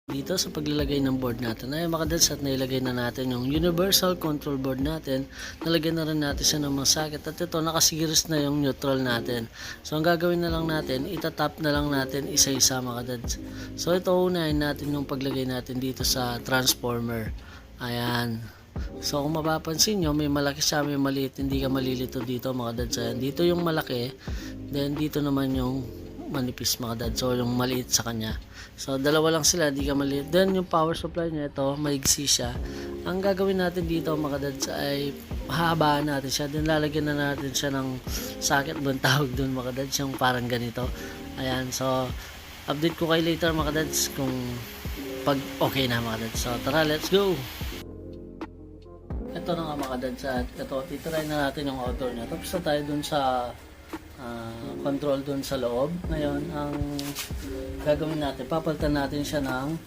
Dito sa paglalagay ng board natin ay makadads at nailagay na natin yung universal control board natin. Nalagyan na rin natin siya ng mga socket at ito nakasiris na yung neutral natin. So ang gagawin na lang natin, itatap na lang natin isa-isa mga kadads. So ito unahin natin yung paglagay natin dito sa transformer. Ayan. So kung mapapansin nyo, may malaki siya, may maliit, hindi ka malilito dito mga kadads. Ayan. Dito yung malaki, then dito naman yung manipis mga kadads. So yung maliit sa kanya. So, dalawa lang sila, di ka maliit. Then, yung power supply niya, ito, maigsi siya. Ang gagawin natin dito, mga kadads, ay hahabaan natin siya. Then, lalagyan na natin siya ng socket doon, tawag doon, mga kadads, yung parang ganito. Ayan, so, update ko kayo later, mga kadads, kung pag okay na, mga kadads. So, tara, let's go! Ito na nga, mga kadads, at ito, titry na natin yung outdoor niya. Tapos na tayo doon sa control dun sa loob. Ngayon, ang gagawin natin, papalitan natin siya ng